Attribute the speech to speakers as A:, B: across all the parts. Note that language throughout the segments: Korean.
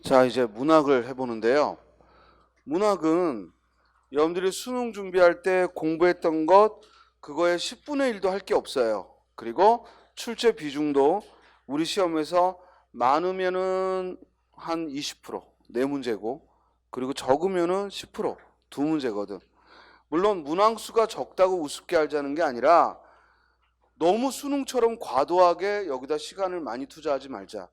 A: 자, 이제 문학을 해보는데요. 문학은 여러분들이 수능 준비할 때 공부했던 것, 그거의 10분의 1도 할 게 없어요. 그리고 출제 비중도 우리 시험에서 많으면은 한 20%, 네 문제고, 그리고 적으면은 10%, 두 문제거든. 물론 문항수가 적다고 우습게 알자는 게 아니라 너무 수능처럼 과도하게 여기다 시간을 많이 투자하지 말자.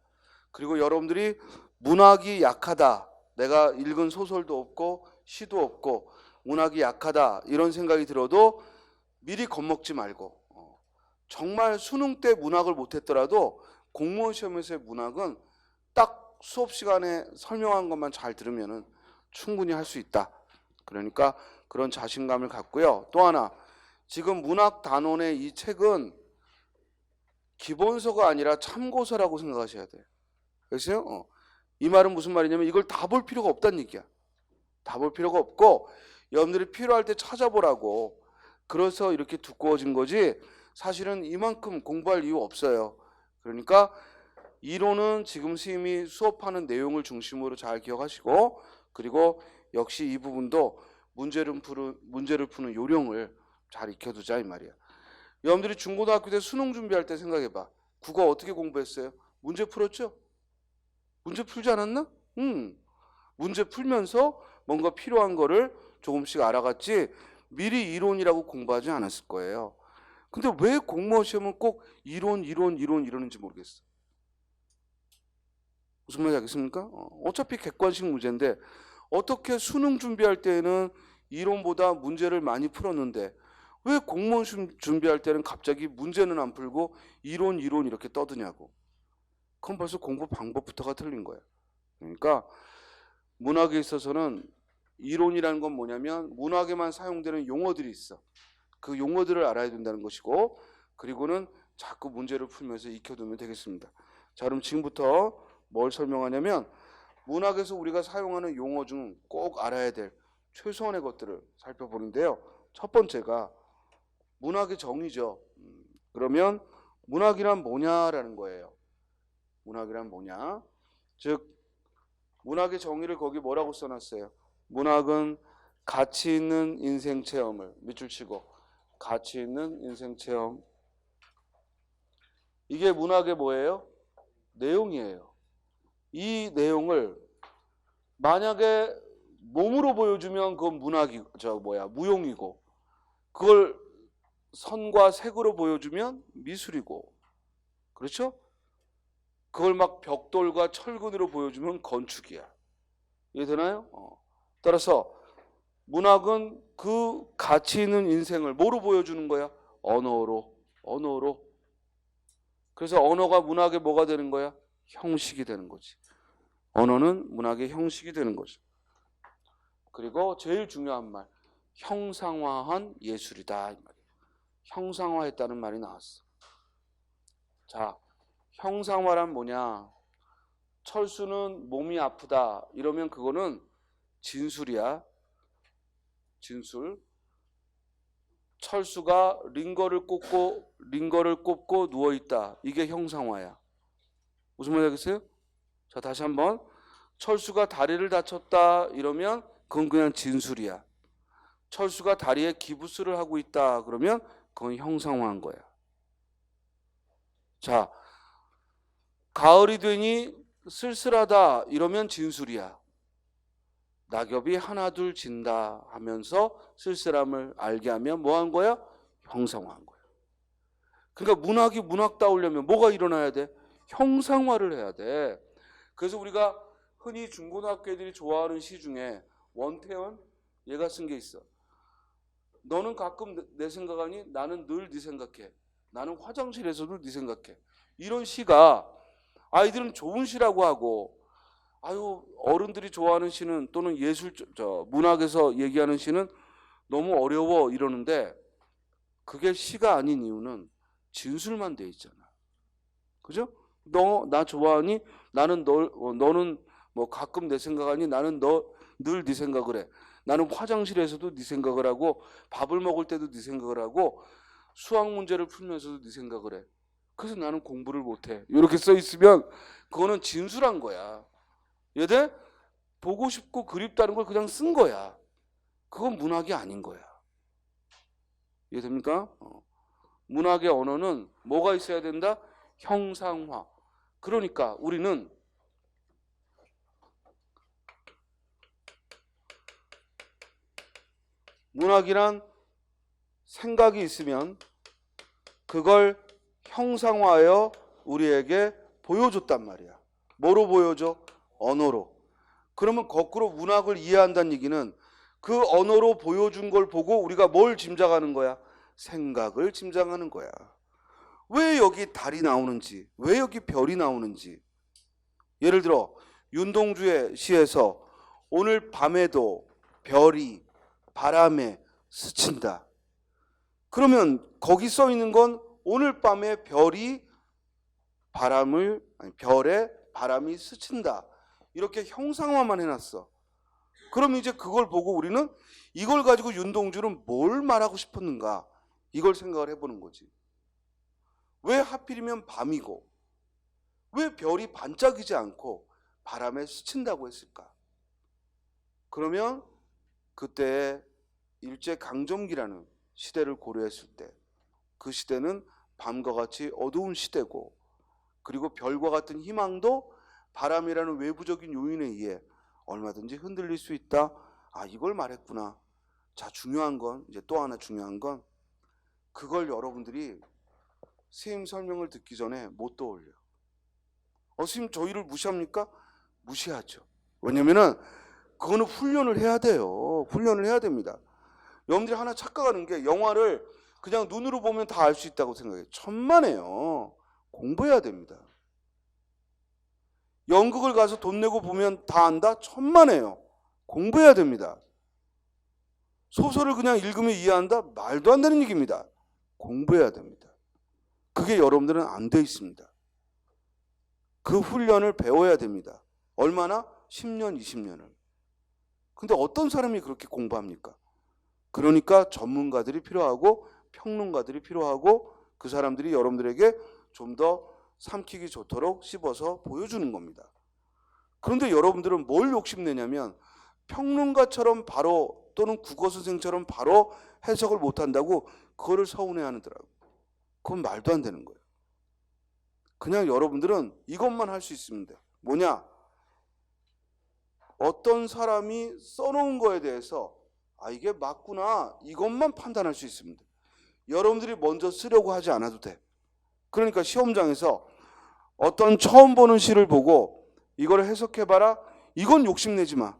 A: 그리고 여러분들이 문학이 약하다. 내가 읽은 소설도 없고 시도 없고 문학이 약하다. 이런 생각이 들어도 미리 겁먹지 말고 정말 수능 때 문학을 못했더라도 공무원 시험에서의 문학은 딱 수업 시간에 설명한 것만 잘 들으면 충분히 할 수 있다. 그러니까 그런 자신감을 갖고요. 또 하나, 지금 문학 단원의 이 책은 기본서가 아니라 참고서라고 생각하셔야 돼요. 그래서요. 이 말은 무슨 말이냐면 이걸 다 볼 필요가 없다는 얘기야. 다 볼 필요가 없고 여러분들이 필요할 때 찾아보라고. 그래서 이렇게 두꺼워진 거지 사실은 이만큼 공부할 이유 없어요. 그러니까 이론은 지금 선생님이 수업하는 내용을 중심으로 잘 기억하시고, 그리고 역시 이 부분도 문제를 푸는 요령을 잘 익혀두자 이 말이야. 여러분들이 중고등학교 때 수능 준비할 때 생각해봐. 국어 어떻게 공부했어요? 문제 풀었죠? 문제 풀지 않았나? 문제 풀면서 뭔가 필요한 거를 조금씩 알아갔지 미리 이론이라고 공부하지 않았을 거예요. 근데 왜 공무원 시험은 꼭 이론 이러는지 모르겠어. 무슨 말인지 알겠습니까? 어차피 객관식 문제인데 어떻게 수능 준비할 때에는 이론보다 문제를 많이 풀었는데 왜 공무원 시험 준비할 때는 갑자기 문제는 안 풀고 이론 이렇게 떠드냐고. 그건 벌써 공부 방법부터가 틀린 거예요. 그러니까 문학에 있어서는 이론이라는 건 뭐냐면 문학에만 사용되는 용어들이 있어. 그 용어들을 알아야 된다는 것이고, 그리고는 자꾸 문제를 풀면서 익혀두면 되겠습니다. 자, 그럼 지금부터 뭘 설명하냐면 문학에서 우리가 사용하는 용어 중 꼭 알아야 될 최소한의 것들을 살펴보는데요. 첫 번째가 문학의 정의죠. 그러면 문학이란 뭐냐라는 거예요. 문학이란 뭐냐? 즉 문학의 정의를 거기 뭐라고 써놨어요? 문학은 가치 있는 인생 체험을 밑줄 치고 가치 있는 인생 체험. 이게 문학의 뭐예요? 내용이에요. 이 내용을 만약에 몸으로 보여주면 그건 무용이고, 그걸 선과 색으로 보여주면 미술이고, 그렇죠? 그걸 막 벽돌과 철근으로 보여주면 건축이야. 이해되나요? 따라서 문학은 그 가치 있는 인생을 뭐로 보여주는 거야? 언어로. 그래서 언어가 문학의 뭐가 되는 거야? 형식이 되는 거지. 언어는 문학의 형식이 되는 거죠. 그리고 제일 중요한 말, 형상화한 예술이다 이 말이에요. 형상화했다는 말이 나왔어. 자, 형상화란 뭐냐? 철수는 몸이 아프다 이러면 그거는 진술이야. 진술. 철수가 링거를 꼽고 누워 있다. 이게 형상화야. 무슨 말인지 알겠어요? 자, 다시 한번. 철수가 다리를 다쳤다 이러면 그건 그냥 진술이야. 철수가 다리에 기부스를 하고 있다 그러면 그건 형상화한 거야. 자, 가을이 되니 쓸쓸하다 이러면 진술이야. 낙엽이 하나둘 진다 하면서 쓸쓸함을 알게 하면 뭐 한 거야? 형상화한 거야. 그러니까 문학이 문학다우려면 뭐가 일어나야 돼? 형상화를 해야 돼. 그래서 우리가 흔히 중고등학교 애들이 좋아하는 시 중에 원태현 얘가 쓴 게 있어. 너는 가끔 내 생각하니 나는 늘 네 생각해. 나는 화장실에서도 네 생각해. 이런 시가 아이들은 좋은 시라고 하고, 아유 어른들이 좋아하는 시는 또는 문학에서 얘기하는 시는 너무 어려워 이러는데, 그게 시가 아닌 이유는 진술만 돼 있잖아. 그죠? 너 나 좋아하니? 너는 뭐 가끔 내 생각하니? 나는 너 늘 네 생각을 해. 나는 화장실에서도 네 생각을 하고 밥을 먹을 때도 네 생각을 하고 수학 문제를 풀면서도 네 생각을 해. 그래서 나는 공부를 못해. 이렇게 써 있으면 그거는 진술한 거야. 얘들 보고 싶고 그립다는 걸 그냥 쓴 거야. 그건 문학이 아닌 거야. 이해됩니까? 문학의 언어는 뭐가 있어야 된다? 형상화. 그러니까 우리는 문학이란 생각이 있으면 그걸 형상화하여 우리에게 보여줬단 말이야. 뭐로 보여줘? 언어로. 그러면 거꾸로 문학을 이해한다는 얘기는 그 언어로 보여준 걸 보고 우리가 뭘 짐작하는 거야? 생각을 짐작하는 거야. 왜 여기 달이 나오는지, 왜 여기 별이 나오는지. 예를 들어 윤동주의 시에서 오늘 밤에도 별이 바람에 스친다. 그러면 거기 써 있는 건 오늘 밤에 별에 바람이 스친다. 이렇게 형상화만 해놨어. 그럼 이제 그걸 보고 우리는 이걸 가지고 윤동주는 뭘 말하고 싶었는가? 이걸 생각을 해보는 거지. 왜 하필이면 밤이고 왜 별이 반짝이지 않고 바람에 스친다고 했을까? 그러면 그때 일제강점기라는 시대를 고려했을 때 그 시대는 밤과 같이 어두운 시대고 그리고 별과 같은 희망도 바람이라는 외부적인 요인에 의해 얼마든지 흔들릴 수 있다. 아, 이걸 말했구나. 자, 중요한 건 이제 또 하나 중요한 건 그걸 여러분들이 선생님 설명을 듣기 전에 못 떠올려. 선생님 저희를 무시합니까? 무시하죠. 왜냐면은 그거는 훈련을 해야 돼요. 훈련을 해야 됩니다. 여러분들이 하나 착각하는 게 영화를 그냥 눈으로 보면 다 알 수 있다고 생각해요. 천만에요. 공부해야 됩니다. 연극을 가서 돈 내고 보면 다 안다? 천만에요. 공부해야 됩니다. 소설을 그냥 읽으면 이해한다? 말도 안 되는 얘기입니다. 공부해야 됩니다. 그게 여러분들은 안 돼 있습니다. 그 훈련을 배워야 됩니다. 얼마나? 10년, 20년을. 근데 어떤 사람이 그렇게 공부합니까? 그러니까 전문가들이 필요하고 평론가들이 필요하고 그 사람들이 여러분들에게 좀 더 삼키기 좋도록 씹어서 보여주는 겁니다. 그런데 여러분들은 뭘 욕심내냐면 평론가처럼 바로 또는 국어선생처럼 바로 해석을 못한다고 그거를 서운해하더라고요. 그건 말도 안 되는 거예요. 그냥 여러분들은 이것만 할 수 있습니다. 뭐냐? 어떤 사람이 써놓은 거에 대해서 아 이게 맞구나 이것만 판단할 수 있습니다. 여러분들이 먼저 쓰려고 하지 않아도 돼. 그러니까 시험장에서 어떤 처음 보는 시를 보고 이걸 해석해봐라 이건 욕심내지 마.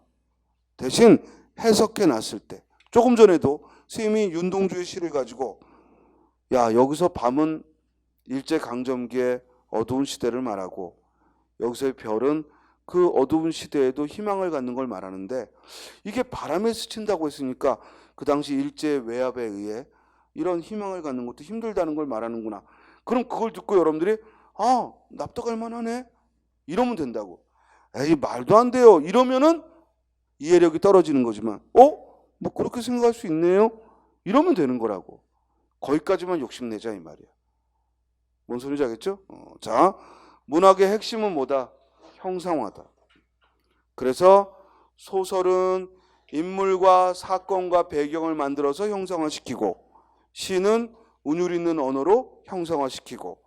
A: 대신 해석해놨을 때 조금 전에도 선생님이 윤동주의 시를 가지고 야 여기서 밤은 일제강점기의 어두운 시대를 말하고 여기서의 별은 그 어두운 시대에도 희망을 갖는 걸 말하는데 이게 바람에 스친다고 했으니까 그 당시 일제 외압에 의해 이런 희망을 갖는 것도 힘들다는 걸 말하는구나. 그럼 그걸 듣고 여러분들이 아 납득할 만하네 이러면 된다고. 에이 말도 안 돼요 이러면은 이해력이 떨어지는 거지만 뭐 그렇게 생각할 수 있네요 이러면 되는 거라고. 거기까지만 욕심내자 이 말이야. 뭔 소리인지 알겠죠? 자, 문학의 핵심은 뭐다? 형상화다. 그래서 소설은 인물과 사건과 배경을 만들어서 형상화시키고 시는 운율 있는 언어로 형상화시키고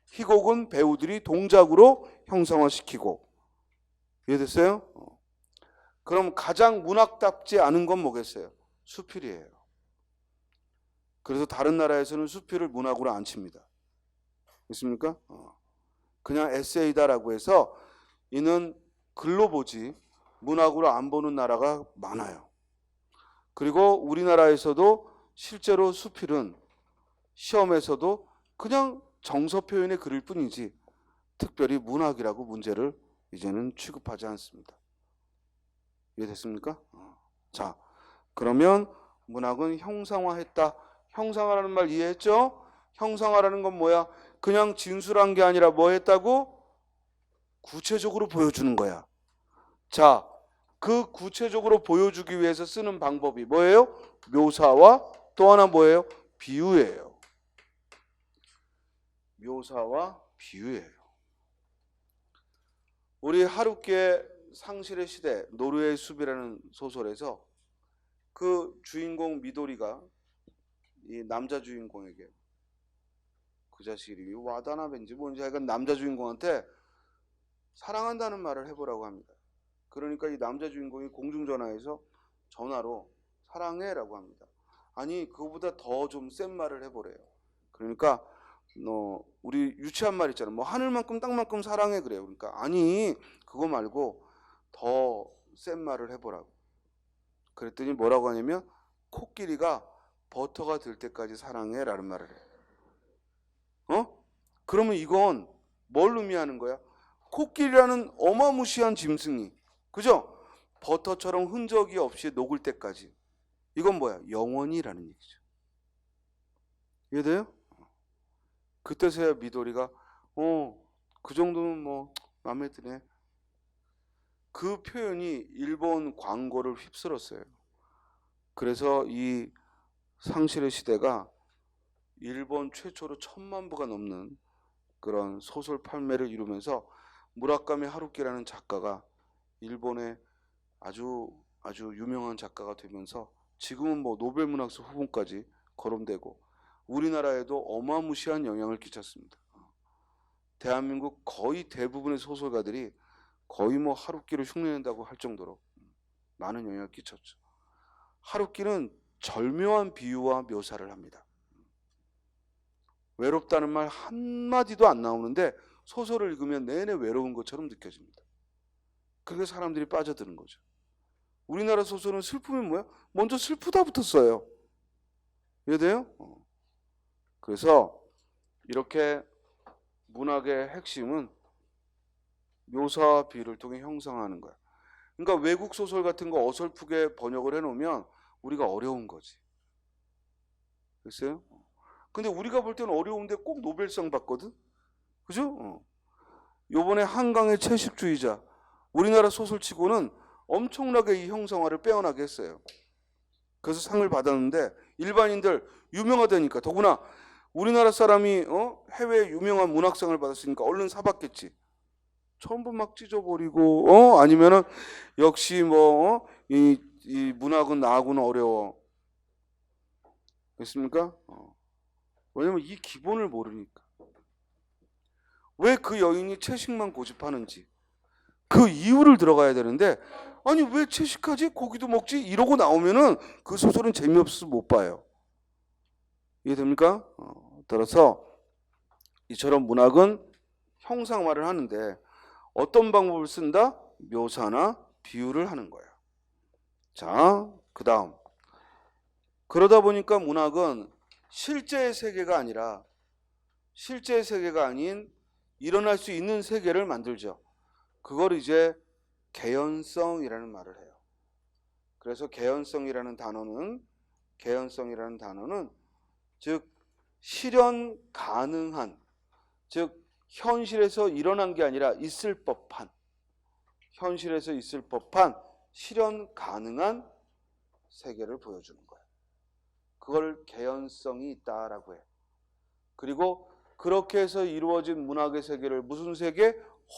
A: 희곡은 배우들이 동작으로 형상화시키고. 이해됐어요? 그럼 가장 문학답지 않은 건 뭐겠어요? 수필이에요. 그래서 다른 나라에서는 수필을 문학으로 안 칩니다. 있습니까? 그냥 에세이다라고 해서 이는 글로 보지 문학으로 안 보는 나라가 많아요. 그리고 우리나라에서도 실제로 수필은 시험에서도 그냥 정서 표현의 글일 뿐이지 특별히 문학이라고 문제를 이제는 취급하지 않습니다. 이해됐습니까? 자, 그러면 문학은 형상화했다. 형상화라는 말 이해했죠? 형상화라는 건 뭐야? 그냥 진술한 게 아니라 뭐 했다고? 구체적으로 보여주는 거야. 자, 그 구체적으로 보여주기 위해서 쓰는 방법이 뭐예요? 묘사와 또 하나 뭐예요? 비유예요. 묘사와 비유예요. 우리 하루께 상실의 시대 노르웨이 숲이라는 소설에서 그 주인공 미도리가 이 남자 주인공에게, 그 자식 이름이 와다나벤지 뭔지 하여간 남자 주인공한테 사랑한다는 말을 해보라고 합니다. 그러니까 이 남자 주인공이 공중전화에서 전화로 사랑해라고 합니다. 아니 그거보다 더 좀 센 말을 해보래요. 그러니까 우리 유치한 말 있잖아. 뭐 하늘만큼 땅만큼 사랑해 그래요. 그러니까 아니 그거 말고 더 센 말을 해보라고. 그랬더니 뭐라고 하냐면 코끼리가 버터가 될 때까지 사랑해라는 말을 해. 그러면 이건 뭘 의미하는 거야? 코끼리라는 어마무시한 짐승이, 그죠? 버터처럼 흔적이 없이 녹을 때까지. 이건 뭐야? 영원이라는 얘기죠. 이해돼요? 그때서야 미도리가 그 정도는 뭐 마음에 드네. 그 표현이 일본 광고를 휩쓸었어요. 그래서 이 상실의 시대가 일본 최초로 1000만 부가 넘는 그런 소설 판매를 이루면서 무라카미 하루키라는 작가가 일본의 아주 유명한 작가가 되면서 지금은 뭐 노벨문학상 후보까지 거론되고 우리나라에도 어마무시한 영향을 끼쳤습니다. 대한민국 거의 대부분의 소설가들이 거의 뭐 하루키를 흉내낸다고 할 정도로 많은 영향을 끼쳤죠. 하루키는 절묘한 비유와 묘사를 합니다. 외롭다는 말 한마디도 안 나오는데 소설을 읽으면 내내 외로운 것처럼 느껴집니다. 그게 사람들이 빠져드는 거죠. 우리나라 소설은 슬픔이 뭐야? 먼저 슬프다부터 써요. 이해돼요? 그래서 이렇게 문학의 핵심은 묘사와 비유를 통해 형성하는 거야. 그러니까 외국 소설 같은 거 어설프게 번역을 해놓으면 우리가 어려운 거지. 됐어요? 근데 우리가 볼 때는 어려운데 꼭 노벨상 받거든? 그죠? 요번에 한강의 채식주의자, 우리나라 소설치고는 엄청나게 이 형성화를 빼어나게 했어요. 그래서 상을 받았는데 일반인들 유명하다니까, 더구나 우리나라 사람이 해외 유명한 문학상을 받았으니까 얼른 사봤겠지. 전부 막 찢어버리고 아니면은 역시 뭐 이 문학은 나하고는 어려워. 됐습니까? 왜냐면 이 기본을 모르니까. 왜 그 여인이 채식만 고집하는지 그 이유를 들어가야 되는데, 아니 왜 채식하지? 고기도 먹지? 이러고 나오면은 그 소설은 재미없어서 못 봐요. 이해됩니까? 따라서 이처럼 문학은 형상화를 하는데 어떤 방법을 쓴다? 묘사나 비유를 하는 거예요. 자, 그 다음. 그러다 보니까 문학은 실제의 세계가 아니라, 실제의 세계가 아닌 일어날 수 있는 세계를 만들죠. 그걸 이제 개연성이라는 말을 해요. 그래서 개연성이라는 단어는 즉 실현 가능한, 즉 현실에서 일어난 게 아니라 있을 법한, 현실에서 있을 법한 실현 가능한 세계를 보여주는 거예요. 그걸 개연성이 있다라고 해요. 그리고 그렇게 해서 이루어진 문학의 세계를 무슨 세계?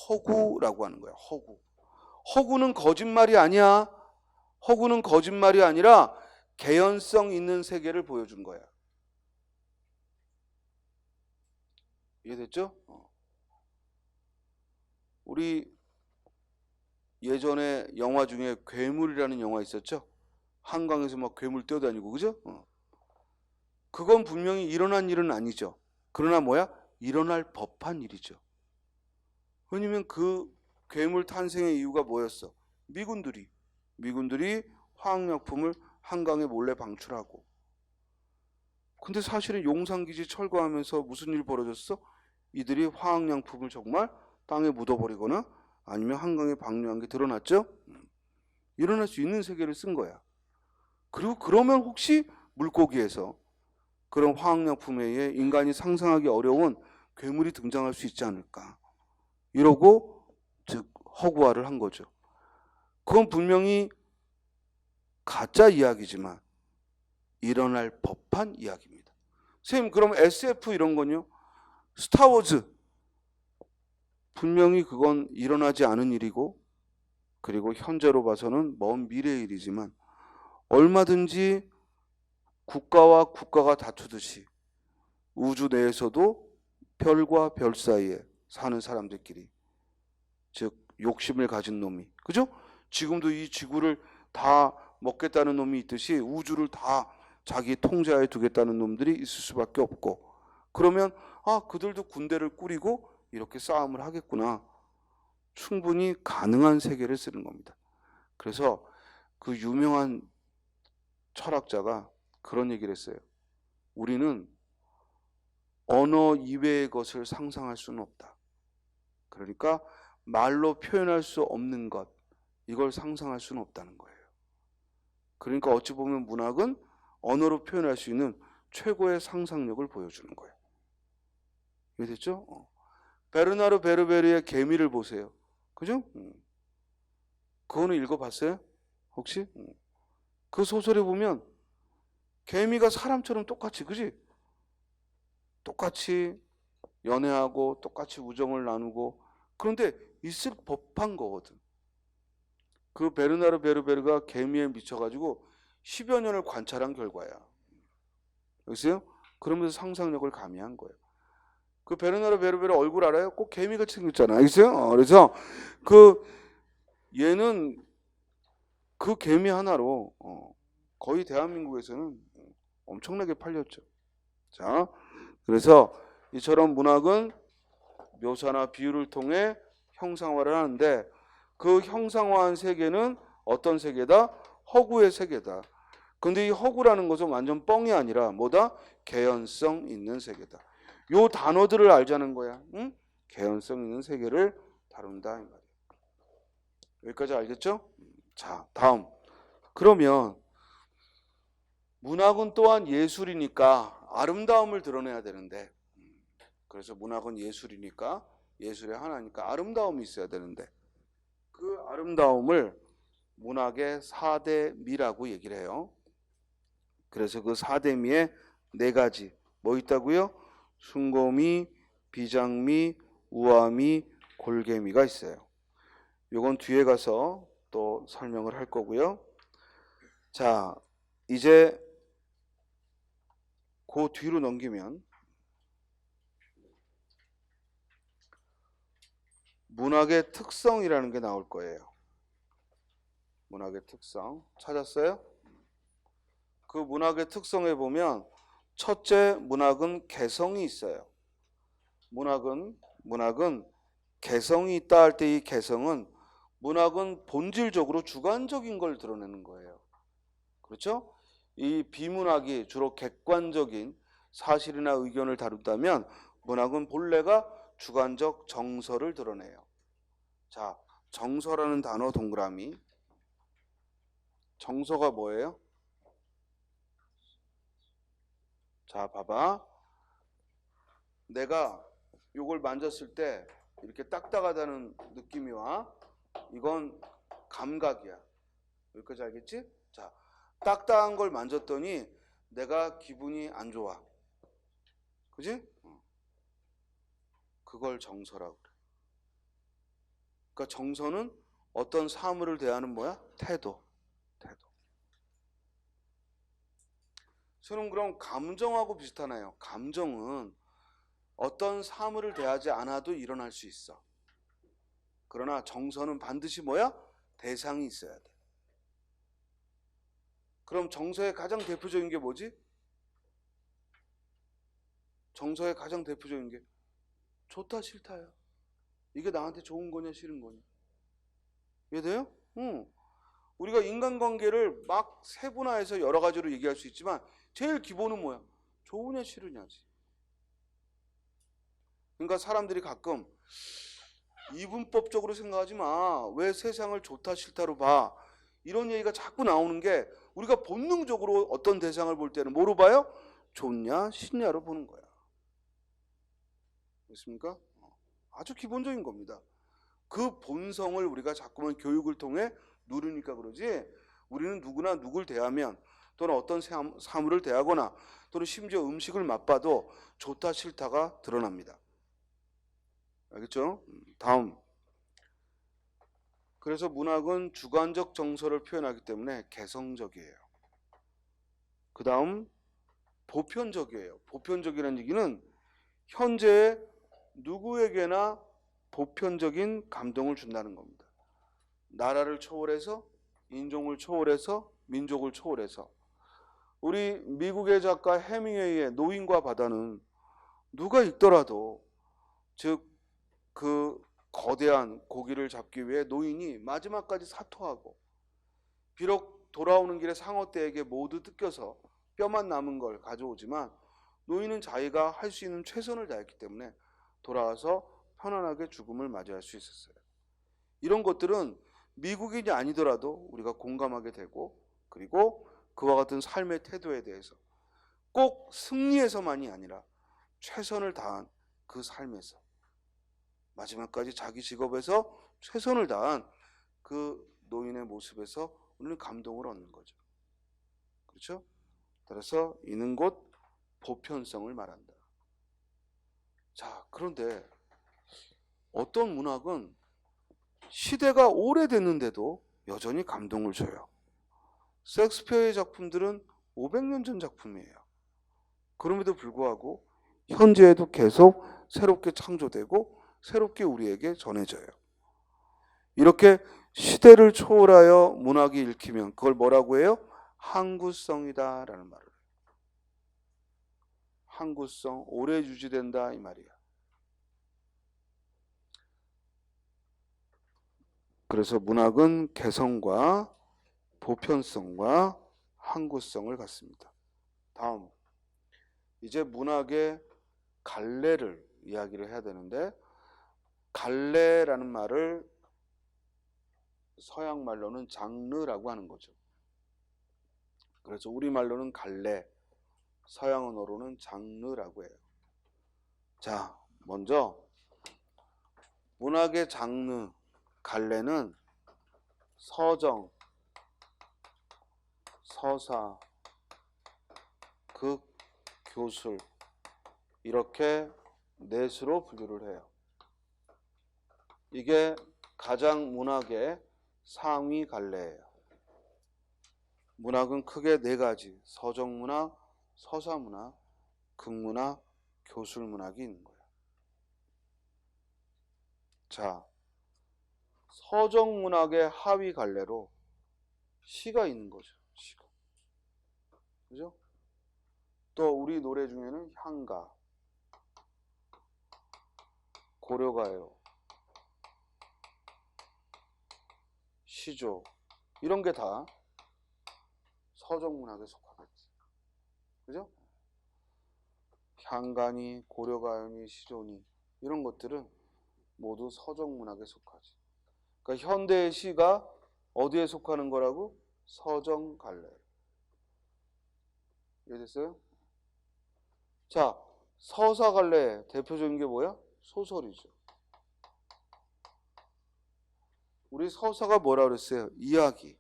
A: 허구라고 하는 거예요. 허구. 허구는 거짓말이 아니야. 허구는 거짓말이 아니라 개연성 있는 세계를 보여준 거야. 이해됐죠? 우리 예전에 영화 중에 괴물이라는 영화 있었죠? 한강에서 막 괴물 뛰어다니고, 그죠? 그건 분명히 일어난 일은 아니죠. 그러나 뭐야? 일어날 법한 일이죠. 왜냐면 그 괴물 탄생의 이유가 뭐였어? 미군들이 화학약품을 한강에 몰래 방출하고. 근데 사실은 용산기지 철거하면서 무슨 일이 벌어졌어? 이들이 화학약품을 정말 땅에 묻어버리거나 아니면 한강에 방류한 게 드러났죠? 일어날 수 있는 세계를 쓴 거야. 그리고 그러면 혹시 물고기에서 그런 화학약품에 의해 인간이 상상하기 어려운 괴물이 등장할 수 있지 않을까. 이러고 즉 허구화를 한 거죠. 그건 분명히 가짜 이야기지만 일어날 법한 이야기입니다. 선생님, 그럼 SF 이런 건요? 스타워즈 분명히 그건 일어나지 않은 일이고 그리고 현재로 봐서는 먼 미래의 일이지만 얼마든지 국가와 국가가 다투듯이 우주 내에서도 별과 별 사이에 사는 사람들끼리, 즉 욕심을 가진 놈이, 그죠? 지금도 이 지구를 다 먹겠다는 놈이 있듯이 우주를 다 자기 통제하에 두겠다는 놈들이 있을 수밖에 없고, 그러면 그들도 군대를 꾸리고 이렇게 싸움을 하겠구나. 충분히 가능한 세계를 쓰는 겁니다. 그래서 그 유명한 철학자가 그런 얘기를 했어요. 우리는 언어 이외의 것을 상상할 수는 없다. 그러니까 말로 표현할 수 없는 것, 이걸 상상할 수는 없다는 거예요. 그러니까 어찌 보면 문학은 언어로 표현할 수 있는 최고의 상상력을 보여주는 거예요. 이해됐죠? 베르나르 베르베르의 개미를 보세요. 그죠? 그거는 읽어봤어요? 혹시? 그 소설에 보면 개미가 사람처럼 똑같이, 그지? 똑같이 연애하고 똑같이 우정을 나누고, 그런데 있을 법한 거거든. 그 베르나르 베르베르가 개미에 미쳐가지고 10여 년을 관찰한 결과야. 여기서요? 그러면서 상상력을 가미한 거예요. 그 베르나르 베르베르 얼굴 알아요? 꼭 개미같이 생겼잖아. 알겠어요? 그래서 얘는 그 개미 하나로 거의 대한민국에서는 엄청나게 팔렸죠. 자, 그래서 이처럼 문학은 묘사나 비유를 통해 형상화를 하는데, 그 형상화한 세계는 어떤 세계다? 허구의 세계다. 근데 이 허구라는 것은 완전 뻥이 아니라 뭐다? 개연성 있는 세계다. 요 단어들을 알자는 거야. 응? 개연성 있는 세계를 다룬다 이 말이야. 여기까지 알겠죠? 자, 다음. 그러면 문학은 또한 예술이니까 아름다움을 드러내야 되는데, 그래서 문학은 예술이니까, 예술의 하나니까 아름다움이 있어야 되는데, 그 아름다움을 문학의 4대 미라고 얘기를 해요. 그래서 그 4대 미에 4가지 뭐 있다고요? 숭고미, 비장미, 우아미, 골개미가 있어요. 요건 뒤에 가서 또 설명을 할 거고요. 자, 이제 그 뒤로 넘기면 문학의 특성이라는 게 나올 거예요. 문학의 특성 찾았어요? 그 문학의 특성에 보면 첫째, 문학은 개성이 있어요. 문학은 개성이 있다 할 때 이 개성은, 문학은 본질적으로 주관적인 걸 드러내는 거예요. 그렇죠? 이 비문학이 주로 객관적인 사실이나 의견을 다룬다면, 문학은 본래가 주관적 정서를 드러내요. 자, 정서라는 단어 동그라미. 정서가 뭐예요? 자, 봐봐. 내가 요걸 만졌을 때 이렇게 딱딱하다는 느낌이 와. 이건 감각이야. 여기까지 알겠지? 자, 딱딱한 걸 만졌더니 내가 기분이 안 좋아. 그지? 그걸 정서라고 그래. 그러니까 정서는 어떤 사물을 대하는 뭐야? 태도. 저는 그럼 감정하고 비슷하나요? 감정은 어떤 사물을 대하지 않아도 일어날 수 있어. 그러나 정서는 반드시 뭐야? 대상이 있어야 돼. 그럼 정서의 가장 대표적인 게 뭐지? 정서의 가장 대표적인 게 좋다 싫다야. 이게 나한테 좋은 거냐 싫은 거냐. 이해돼요? 우리가 인간관계를 막 세분화해서 여러 가지로 얘기할 수 있지만 제일 기본은 뭐야? 좋으냐 싫으냐지. 그러니까 사람들이 가끔 이분법적으로 생각하지 마. 왜 세상을 좋다 싫다로 봐. 이런 얘기가 자꾸 나오는 게, 우리가 본능적으로 어떤 대상을 볼 때는 뭐로 봐요? 좋냐 싫냐로 보는 거야. 됐습니까? 아주 기본적인 겁니다. 그 본성을 우리가 자꾸만 교육을 통해 누르니까 그러지, 우리는 누구나 누굴 대하면, 또는 어떤 사물을 대하거나, 또는 심지어 음식을 맛봐도 좋다 싫다가 드러납니다. 알겠죠? 다음, 그래서 문학은 주관적 정서를 표현하기 때문에 개성적이에요. 그 다음 보편적이에요. 보편적이라는 얘기는 현재 누구에게나 보편적인 감동을 준다는 겁니다. 나라를 초월해서, 인종을 초월해서, 민족을 초월해서. 우리 미국의 작가 해밍웨이의 노인과 바다는 누가 읽더라도, 즉 그 거대한 고기를 잡기 위해 노인이 마지막까지 사토하고, 비록 돌아오는 길에 상어떼에게 모두 뜯겨서 뼈만 남은 걸 가져오지만 노인은 자기가 할 수 있는 최선을 다했기 때문에 돌아와서 편안하게 죽음을 맞이할 수 있었어요. 이런 것들은 미국인이 아니더라도 우리가 공감하게 되고, 그리고 그와 같은 삶의 태도에 대해서 꼭 승리에서만이 아니라 최선을 다한 그 삶에서, 마지막까지 자기 직업에서 최선을 다한 그 노인의 모습에서 우리는 감동을 얻는 거죠. 그렇죠? 따라서 이는 곧 보편성을 말한다. 자, 그런데 어떤 문학은 시대가 오래됐는데도 여전히 감동을 줘요. 셰익스피어의 작품들은 500년 전 작품이에요. 그럼에도 불구하고 현재에도 계속 새롭게 창조되고 새롭게 우리에게 전해져요. 이렇게 시대를 초월하여 문학이 읽히면 그걸 뭐라고 해요? 항구성이다 라는 말을 해요. 항구성, 오래 유지된다 이 말이야. 그래서 문학은 개성과 보편성과 항구성을 갖습니다. 다음, 이제 문학의 갈래를 이야기를 해야 되는데, 갈래라는 말을 서양 말로는 장르라고 하는 거죠. 그래서 우리말로는 갈래, 서양 언어로는 장르라고 해요. 자, 먼저 문학의 장르, 갈래는 서정, 서사, 극, 교술 이렇게 넷으로 분류를 해요. 이게 가장 문학의 상위 갈래예요. 문학은 크게 네 가지, 서정문학, 서사문학, 극문학, 교술문학이 있는 거예요. 자, 서정문학의 하위 갈래로 시가 있는 거죠. 시가. 그죠? 또 우리 노래 중에는 향가, 고려가요, 시조 이런 게 다 서정문학에 속하겠지. 그죠? 향가니, 고려가요니, 시조니 이런 것들은 모두 서정문학에 속하지. 그러니까 현대의 시가 어디에 속하는 거라고? 서정갈래. 이해됐어요? 자, 서사갈래 대표적인 게 뭐야? 소설이죠. 우리 서사가 뭐라 그랬어요? 이야기.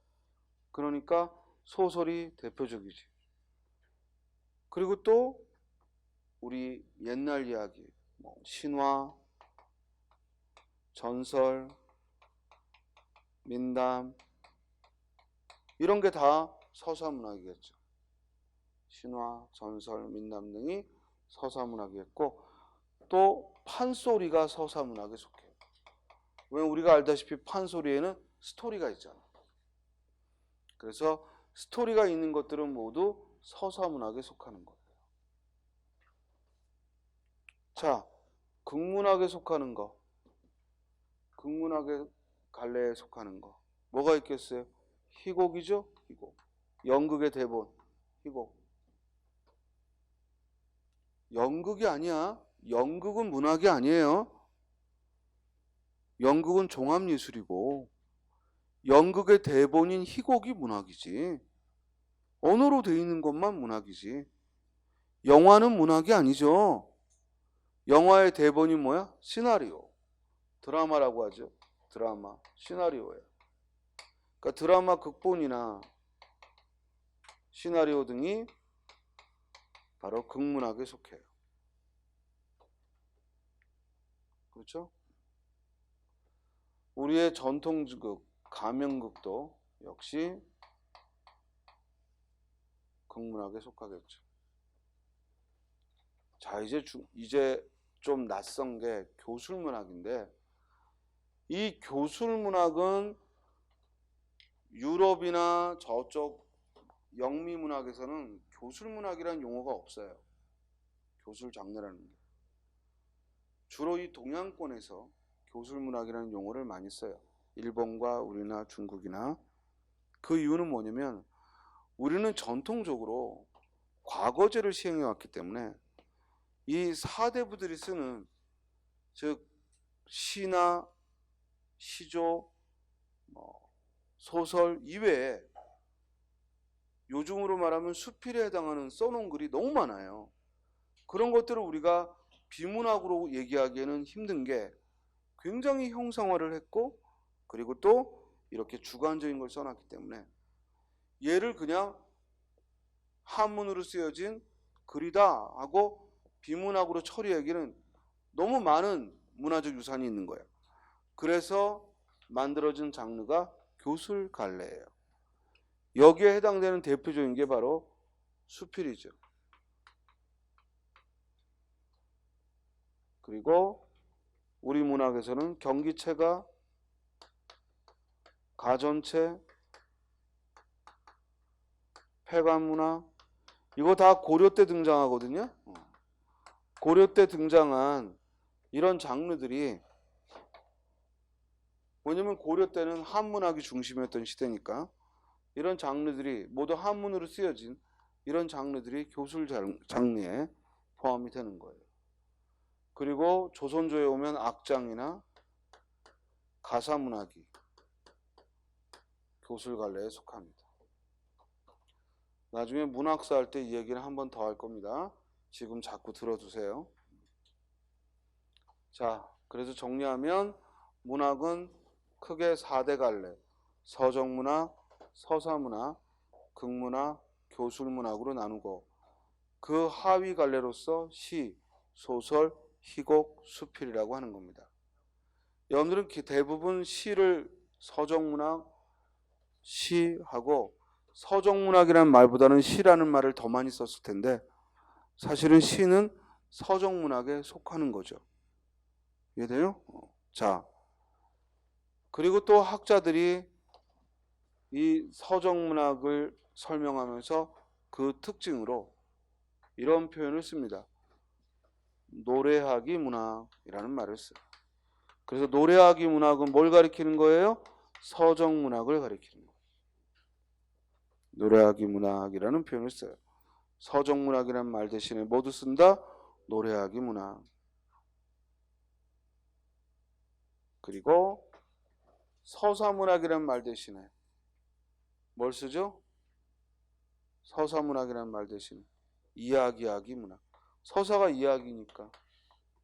A: 그러니까 소설이 대표적이지. 그리고 또 우리 옛날 이야기, 뭐 신화, 전설, 민담 이런 게 다 서사문학이겠죠. 신화, 전설, 민담 등이 서사문학이었고, 또 판소리가 서사문학에 속해요. 왜냐면 우리가 알다시피 판소리에는 스토리가 있잖아. 그래서 스토리가 있는 것들은 모두 서사문학에 속하는 거예요. 자, 극문학에 속하는 거, 극문학의 갈래에 속하는 거 뭐가 있겠어요? 희곡이죠. 희곡. 연극의 대본, 희곡. 연극이 아니야. 연극은 문학이 아니에요. 연극은 종합예술이고 연극의 대본인 희곡이 문학이지. 언어로 되어 있는 것만 문학이지. 영화는 문학이 아니죠. 영화의 대본이 뭐야? 시나리오. 드라마라고 하죠. 드라마, 시나리오예요. 그러니까 드라마 극본이나 시나리오 등이 바로 극문학에 속해요. 그렇죠? 우리의 전통극, 가명극도 역시 극문학에 속하겠죠. 자, 이제 좀 낯선 게 교술문학인데, 이 교술문학은 유럽이나 저쪽 영미문학에서는 교술문학이라는 용어가 없어요. 교술 장르라는 게. 주로 이 동양권에서 교술문학이라는 용어를 많이 써요. 일본과 우리나 중국이나. 그 이유는 뭐냐면 우리는 전통적으로 과거제를 시행해 왔기 때문에 이 사대부들이 쓰는, 즉 시나 시조, 소설 이외에 요즘으로 말하면 수필에 해당하는 써놓은 글이 너무 많아요. 그런 것들을 우리가 비문학으로 얘기하기에는 힘든 게 굉장히 형상화를 했고, 그리고 또 이렇게 주관적인 걸 써놨기 때문에 얘를 그냥 한문으로 쓰여진 글이다 하고 비문학으로 처리하기는 너무 많은 문화적 유산이 있는 거예요. 그래서 만들어진 장르가 교술갈래예요. 여기에 해당되는 대표적인 게 바로 수필이죠. 그리고 우리 문학에서는 경기체가, 가전체, 폐관문학, 이거 다 고려 때 등장하거든요. 고려 때 등장한 이런 장르들이, 왜냐면 고려 때는 한문학이 중심이었던 시대니까 이런 장르들이 모두 한문으로 쓰여진 이런 장르들이 교술 장르에 포함이 되는 거예요. 그리고 조선조에 오면 악장이나 가사문학이 교술갈래에 속합니다. 나중에 문학사 할 때 이 얘기를 한 번 더 할 겁니다. 지금 자꾸 들어두세요. 자, 그래서 정리하면 문학은 크게 4대 갈래, 서정문학, 서사문학, 극문학, 교술문학으로 나누고, 그 하위 갈래로서 시, 소설, 희곡, 수필이라고 하는 겁니다. 여러분들은 대부분 시를 서정문학, 시하고, 서정문학이라는 말보다는 시라는 말을 더 많이 썼을 텐데 사실은 시는 서정문학에 속하는 거죠. 이해돼요? 자, 그리고 또 학자들이 이 서정문학을 설명하면서 그 특징으로 이런 표현을 씁니다. 노래하기 문학이라는 말을 써요. 그래서 노래하기 문학은 뭘 가리키는 거예요? 서정문학을 가리키는 거예요. 노래하기 문학이라는 표현을 써요. 서정문학이라는 말 대신에 모두 쓴다? 노래하기 문학. 그리고 서사문학이라는 말 대신에 뭘 쓰죠? 서사문학이라는 말 대신에 이야기하기 문학. 서사가 이야기니까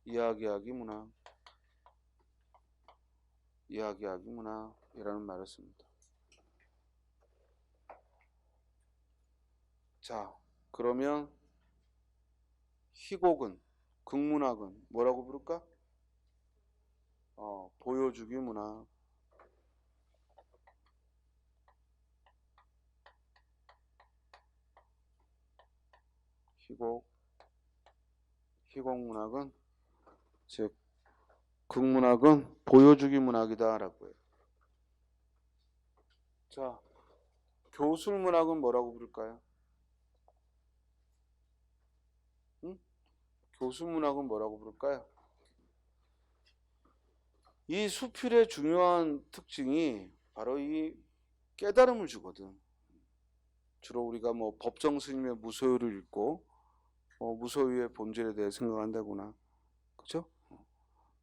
A: 이야기하기 문학, 이야기하기 문학이라는 말을 씁니다. 자, 그러면 희곡은, 극문학은 뭐라고 부를까? 보여주기 문학. 희곡문학은, 즉 극문학은 보여주기 문학이다라고 해요. 자, 교술문학은 뭐라고 부를까요? 교술문학은 뭐라고 부를까요? 이 수필의 중요한 특징이 바로 이 깨달음을 주거든. 주로 우리가 법정 스님의 무소유를 읽고 무소유의 본질에 대해 생각한다거나, 그렇죠?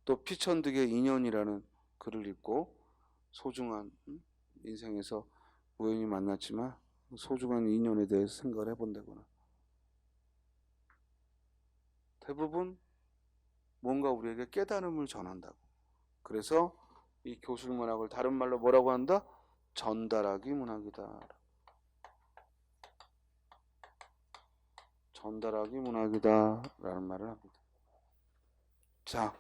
A: 또 피천득의 인연이라는 글을 읽고 소중한 인생에서 우연히 만났지만 소중한 인연에 대해서 생각을 해본다거나, 대부분 뭔가 우리에게 깨달음을 전한다고. 그래서 이 교술문학을 다른 말로 뭐라고 한다? 전달하기 문학이다. 전달하기 문학이다 라는 말을 합니다. 자,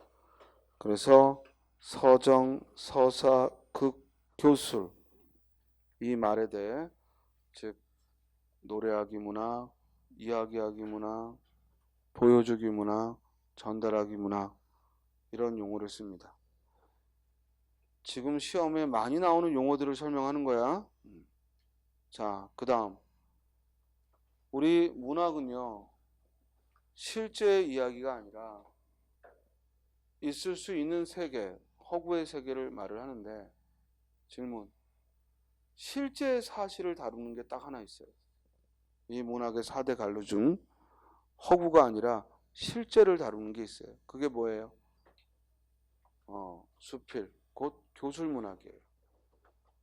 A: 그래서 서정, 서사, 극, 교술, 이 말에 대해 즉 노래하기 문학, 이야기하기 문학, 보여주기 문학, 전달하기 문학 이런 용어를 씁니다. 지금 시험에 많이 나오는 용어들을 설명하는 거야. 자, 그 다음 우리 문학은요 실제 이야기가 아니라 있을 수 있는 세계, 허구의 세계를 말을 하는데 질문, 실제 사실을 다루는 게 딱 하나 있어요. 이 문학의 4대 관료 중 허구가 아니라 실제를 다루는 게 있어요. 그게 뭐예요? 수필, 곧 교술문학이에요.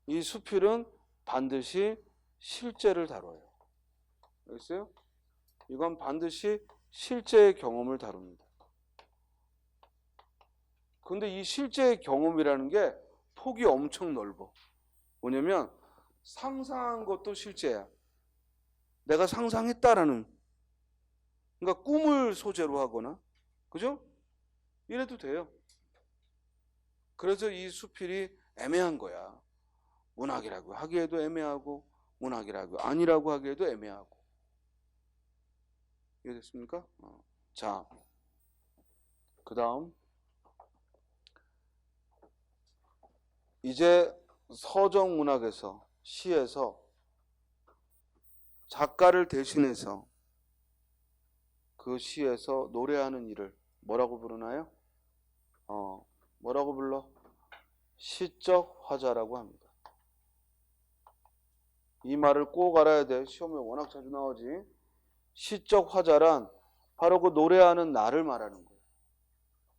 A: 이 수필은 반드시 실제를 다뤄요. 알겠어요? 이건 반드시 실제의 경험을 다룹니다. 근데 이 실제의 경험이라는 게 폭이 엄청 넓어. 뭐냐면 상상한 것도 실제야. 내가 상상했다라는, 그러니까 꿈을 소재로 하거나, 그죠? 이래도 돼요. 그래서 이 수필이 애매한 거야. 문학이라고 하기에도 애매하고 문학이라고 아니라고 하기에도 애매하고. 이해됐습니까? 자, 그 다음 이제 서정문학에서, 시에서 작가를 대신해서 그 시에서 노래하는 일을 뭐라고 부르나요? 뭐라고 불러? 시적 화자라고 합니다. 이 말을 꼭 알아야 돼. 시험에 워낙 자주 나오지. 시적 화자란 바로 그 노래하는 나를 말하는 거예요.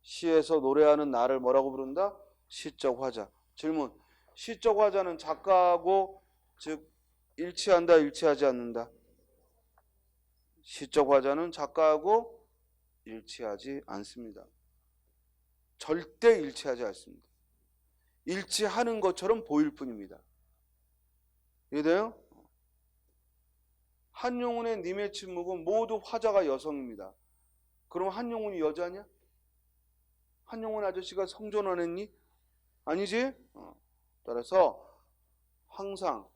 A: 시에서 노래하는 나를 뭐라고 부른다? 시적 화자. 질문, 시적 화자는 작가하고 즉 일치한다, 일치하지 않는다? 시적 화자는 작가하고 일치하지 않습니다. 절대 일치하지 않습니다. 일치하는 것처럼 보일 뿐입니다. 이해돼요? 한용운의 님의 침묵은 모두 화자가 여성입니다. 그럼 한용운이 여자냐? 한용운 아저씨가 성전환했니? 아니지? 따라서 항상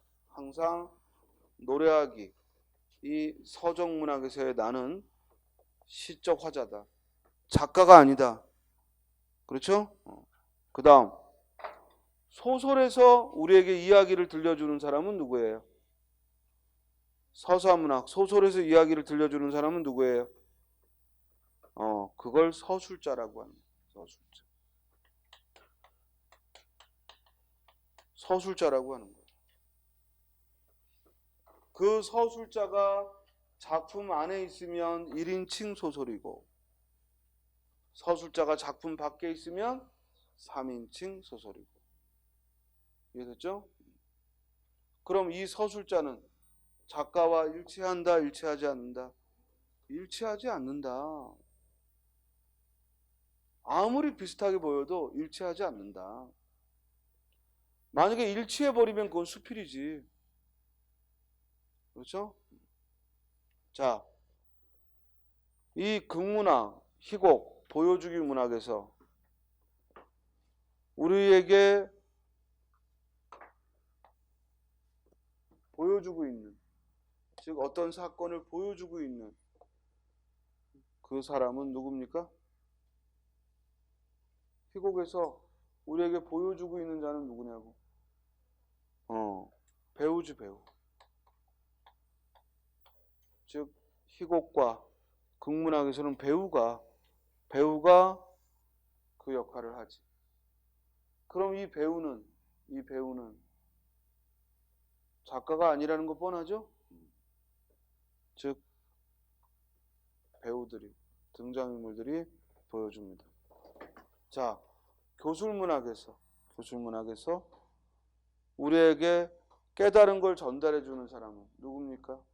A: 노래하기, 이 서정문학에서의 나는 시적 화자다. 작가가 아니다. 그렇죠? 그 다음 소설에서 우리에게 이야기를 들려주는 사람은 누구예요? 서사문학, 소설에서 이야기를 들려주는 사람은 누구예요? 그걸 서술자라고 합니다. 서술자. 서술자라고 하는 거예요. 그 서술자가 작품 안에 있으면 1인칭 소설이고 서술자가 작품 밖에 있으면 3인칭 소설이고. 이해됐죠? 그럼 이 서술자는 작가와 일치한다, 일치하지 않는다? 일치하지 않는다. 아무리 비슷하게 보여도 일치하지 않는다. 만약에 일치해버리면 그건 수필이지. 그렇죠? 자, 이 극문학, 희곡, 보여주기 문학에서 우리에게 보여주고 있는, 즉 어떤 사건을 보여주고 있는 그 사람은 누굽니까? 희곡에서 우리에게 보여주고 있는 자는 누구냐고? 배우지, 배우. 즉 희곡과 극문학에서는 배우가 그 역할을 하지. 그럼 이 배우는 작가가 아니라는 거 뻔하죠? 즉 배우들이, 등장인물들이 보여줍니다. 자, 교술문학에서 우리에게 깨달은 걸 전달해 주는 사람은 누굽니까?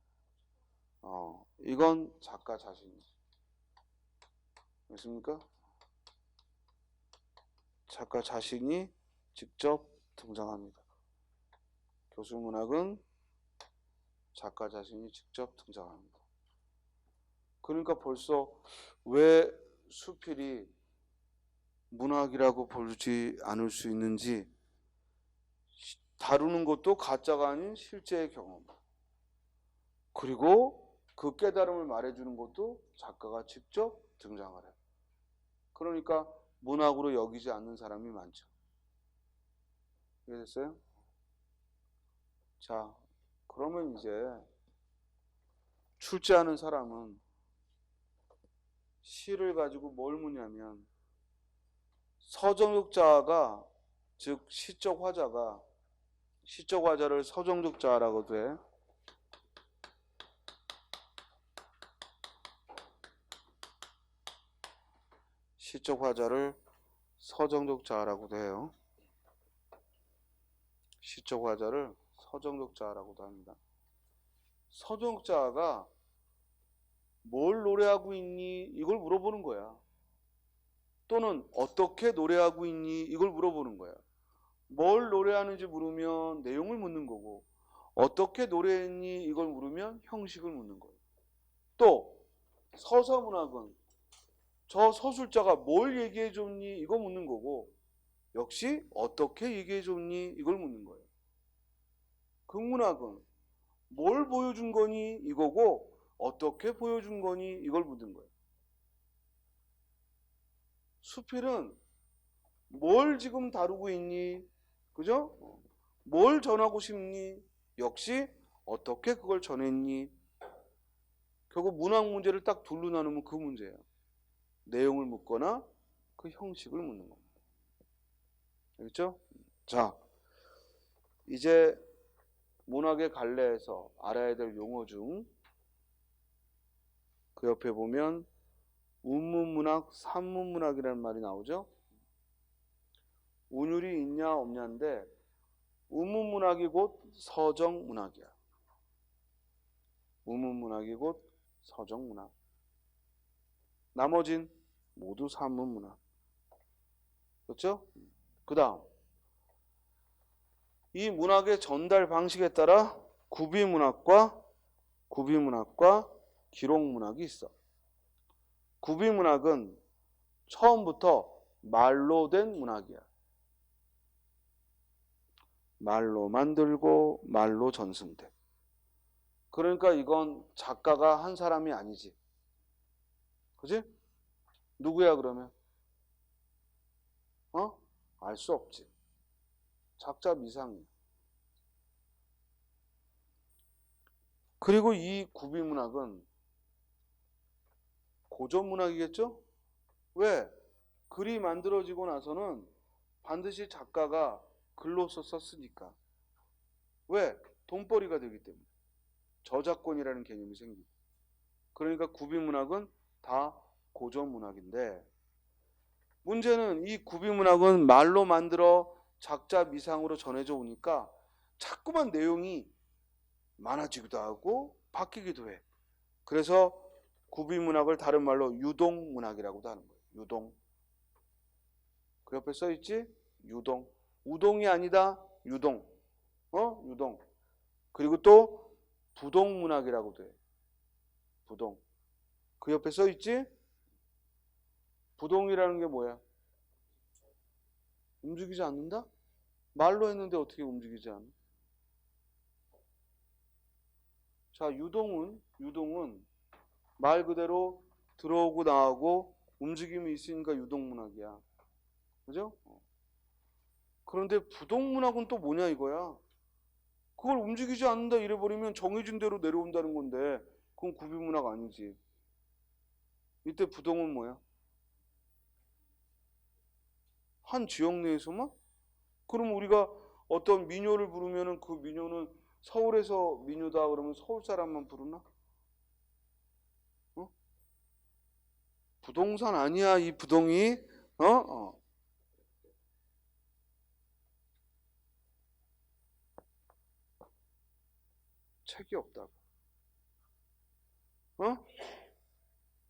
A: 이건 작가 자신이지. 맞습니까? 작가 자신이 직접 등장합니다. 교술문학은 작가 자신이 직접 등장합니다. 그러니까 벌써 왜 수필이 문학이라고 부르지 않을 수 있는지 다루는 것도 가짜가 아닌 실제의 경험. 그리고 그 깨달음을 말해주는 것도 작가가 직접 등장을 해요. 그러니까 문학으로 여기지 않는 사람이 많죠. 이해됐어요? 자, 그러면 이제 출제하는 사람은 시를 가지고 뭘 묻냐면 서정역자가, 즉 시적 화자가 시적 화자를 서정역자라고도 해. 시적 화자를 서정역자라고도 해요. 시적 화자를 서정역자라고도 합니다. 서정역자가 뭘 노래하고 있니? 이걸 물어보는 거야. 또는 어떻게 노래하고 있니? 이걸 물어보는 거야. 뭘 노래하는지 물으면 내용을 묻는 거고, 어떻게 노래했니? 이걸 물으면 형식을 묻는 거예요. 또 서사문학은 저 서술자가 뭘 얘기해 줬니? 이거 묻는 거고, 역시 어떻게 얘기해 줬니? 이걸 묻는 거예요. 극문학은 뭘 보여준 거니? 이거고, 어떻게 보여준 거니? 이걸 묻는 거예요. 수필은 뭘 지금 다루고 있니? 그죠? 뭘 전하고 싶니? 역시 어떻게 그걸 전했니? 결국 문학 문제를 딱 둘로 나누면 그 문제예요. 내용을 묻거나 그 형식을 묻는 겁니다. 알겠죠? 자, 이제 문학의 갈래에서 알아야 될 용어 중 그 옆에 보면 운문문학, 산문문학이라는 말이 나오죠. 운율이 있냐 없냐인데 운문문학이 곧 서정문학이야. 운문문학이 곧 서정문학. 나머진 모두 산문문학. 그렇죠? 그 다음 이 문학의 전달 방식에 따라 구비문학과 기록문학이 있어. 구비문학은 처음부터 말로 된 문학이야. 말로 만들고 말로 전승돼. 그러니까 이건 작가가 한 사람이 아니지. 그지? 누구야 그러면? 알 수 없지. 작자 미상이야. 그리고 이 구비문학은 고전문학이겠죠? 왜? 글이 만들어지고 나서는 반드시 작가가 글로써 썼으니까. 왜? 돈벌이가 되기 때문에. 저작권이라는 개념이 생기고. 그러니까 구비문학은 다 고전문학인데 문제는 이 구비문학은 말로 만들어 작자 미상으로 전해져 오니까 자꾸만 내용이 많아지기도 하고 바뀌기도 해. 그래서 구비문학을 다른 말로 유동문학이라고도 하는 거예요. 유동. 그 옆에 써있지? 유동. 우동이 아니다. 유동. 유동. 그리고 또 부동문학이라고도 해. 부동. 그 옆에 써있지? 부동이라는 게 뭐야? 움직이지 않는다? 말로 했는데 어떻게 움직이지 않아? 자, 유동은 말 그대로 들어오고 나오고 움직임이 있으니까 유동문학이야. 그죠? 그런데 부동문학은 또 뭐냐 이거야. 그걸 움직이지 않는다 이래버리면 정해진 대로 내려온다는 건데 그건 구비문학 아니지. 이때 부동은 뭐야? 한 지역 내에서만? 그럼 우리가 어떤 민요를 부르면은 그 민요는 서울에서 민요다 그러면 서울 사람만 부르나? 부동산 아니야 이 부동이. 책이 없다고.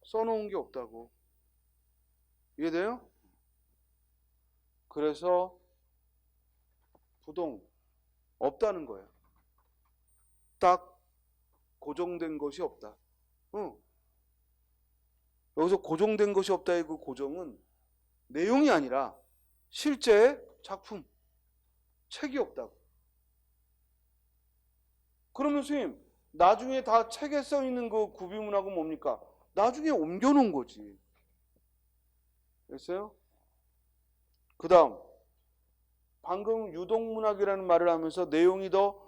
A: 써놓은 게 없다고. 이해돼요? 그래서 부동 없다는 거예요. 딱 고정된 것이 없다. 여기서 고정된 것이 없다의 그 고정은 내용이 아니라 실제 작품, 책이 없다고. 그러면 선생님 나중에 다 책에 써 있는 그 구비문학은 뭡니까? 나중에 옮겨놓은 거지. 됐어요? 그 다음 방금 유동문학이라는 말을 하면서 내용이 더